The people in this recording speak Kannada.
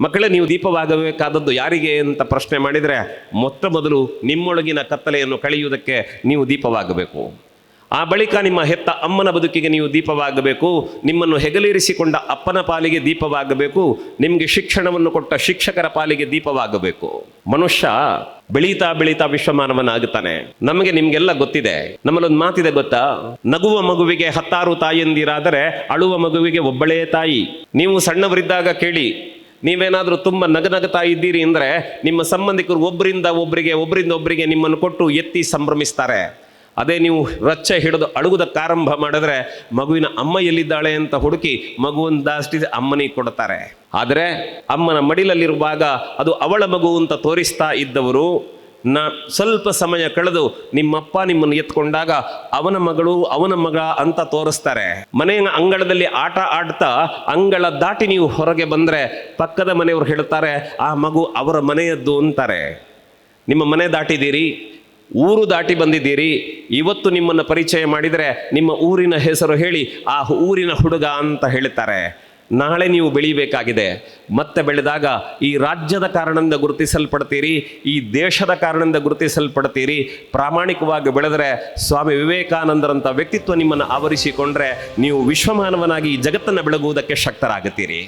ಮಕ್ಕಳೇ, ನೀವು ದೀಪವಾಗಬೇಕಾದದ್ದು ಯಾರಿಗೆ ಅಂತ ಪ್ರಶ್ನೆ ಮಾಡಿದರೆ, ಮೊತ್ತ ಮೊದಲು ನಿಮ್ಮೊಳಗಿನ ಕತ್ತಲೆಯನ್ನು ಕಳೆಯುವುದಕ್ಕೆ ನೀವು ದೀಪವಾಗಬೇಕು. ಆ ಬಳಿಕ ನಿಮ್ಮ ಹೆತ್ತ ಅಮ್ಮನ ಬದುಕಿಗೆ ನೀವು ದೀಪವಾಗಬೇಕು. ನಿಮ್ಮನ್ನು ಹೆಗಲೇರಿಸಿಕೊಂಡ ಅಪ್ಪನ ಪಾಲಿಗೆ ದೀಪವಾಗಬೇಕು. ನಿಮಗೆ ಶಿಕ್ಷಣವನ್ನು ಕೊಟ್ಟ ಶಿಕ್ಷಕರ ಪಾಲಿಗೆ ದೀಪವಾಗಬೇಕು. ಮನುಷ್ಯ ಬೆಳೀತಾ ಬೆಳೀತಾ ವಿಶ್ವಮಾನವನಾಗುತ್ತಾನೆ. ನಮಗೆ ನಿಮ್ಗೆಲ್ಲ ಗೊತ್ತಿದೆ. ನಮ್ಮಲ್ಲೊಂದು ಮಾತಿದೆ ಗೊತ್ತಾ? ನಗುವ ಮಗುವಿಗೆ 10 ತಾಯಂದಿರಾದರೆ ಅಳುವ ಮಗುವಿಗೆ ಒಬ್ಬಳೇ ತಾಯಿ. ನೀವು ಸಣ್ಣವರಿದ್ದಾಗ ಕೇಳಿ, ನೀವೇನಾದರೂ ತುಂಬ ನಗನಗ್ತಾ ಇದ್ದೀರಿ ಅಂದರೆ ನಿಮ್ಮ ಸಂಬಂಧಿಕರು ಒಬ್ಬರಿಂದ ಒಬ್ಬರಿಗೆ ನಿಮ್ಮನ್ನು ಕೊಟ್ಟು ಎತ್ತಿ ಸಂಭ್ರಮಿಸ್ತಾರೆ. ಅದೇ ನೀವು ರಚ್ಚೆ ಹಿಡಿದು ಅಳುವುದಕ್ಕೆ ಆರಂಭ ಮಾಡಿದ್ರೆ ಮಗುವಿನ ಅಮ್ಮ ಎಲ್ಲಿದ್ದಾಳೆ ಅಂತ ಹುಡುಕಿ ಮಗುವನ್ನು ದಾಸ್ತಿ ಅಮ್ಮನಿಗೆ ಕೊಡ್ತಾರೆ. ಆದರೆ ಅಮ್ಮನ ಮಡಿಲಲ್ಲಿರುವಾಗ ಅದು ಅವಳ ಮಗು ಅಂತ ತೋರಿಸ್ತಾ ಇದ್ದವರು ಸ್ವಲ್ಪ ಸಮಯ ಕಳೆದು ನಿಮ್ಮಪ್ಪ ನಿಮ್ಮನ್ನು ಎತ್ಕೊಂಡಾಗ ಅವನ ಮಗಳು ಅವನ ಮಗ ಅಂತ ತೋರಿಸ್ತಾರೆ. ಮನೆಯ ಅಂಗಳದಲ್ಲಿ ಆಟ ಆಡ್ತಾ ಅಂಗಳ ದಾಟಿ ನೀವು ಹೊರಗೆ ಬಂದರೆ ಪಕ್ಕದ ಮನೆಯವರು ಹೇಳ್ತಾರೆ, ಆ ಮಗು ಅವರ ಮನೆಯದ್ದು ಅಂತಾರೆ. ನಿಮ್ಮ ಮನೆ ದಾಟಿದ್ದೀರಿ, ಊರು ದಾಟಿ ಬಂದಿದ್ದೀರಿ. ಇವತ್ತು ನಿಮ್ಮನ್ನು ಪರಿಚಯ ಮಾಡಿದರೆ ನಿಮ್ಮ ಊರಿನ ಹೆಸರು ಹೇಳಿ ಆ ಊರಿನ ಹುಡುಗ ಅಂತ ಹೇಳ್ತಾರೆ. ನಾಳೆ ನೀವು ಬೆಳೀಬೇಕಾಗಿದೆ. ಮತ್ತೆ ಬೆಳೆದಾಗ ಈ ರಾಜ್ಯದ ಕಾರಣದಿಂದ ಗುರುತಿಸಲ್ಪಡ್ತೀರಿ, ಈ ದೇಶದ ಕಾರಣದಿಂದ ಗುರುತಿಸಲ್ಪಡ್ತೀರಿ. ಪ್ರಾಮಾಣಿಕವಾಗಿ ಬೆಳೆದರೆ ಸ್ವಾಮಿ ವಿವೇಕಾನಂದರಂಥ ವ್ಯಕ್ತಿತ್ವ ನಿಮ್ಮನ್ನು ಆವರಿಸಿಕೊಂಡ್ರೆ ನೀವು ವಿಶ್ವಮಾನವನಾಗಿ ಈ ಜಗತ್ತನ್ನು ಬೆಳಗುವುದಕ್ಕೆ ಶಕ್ತರಾಗುತ್ತೀರಿ.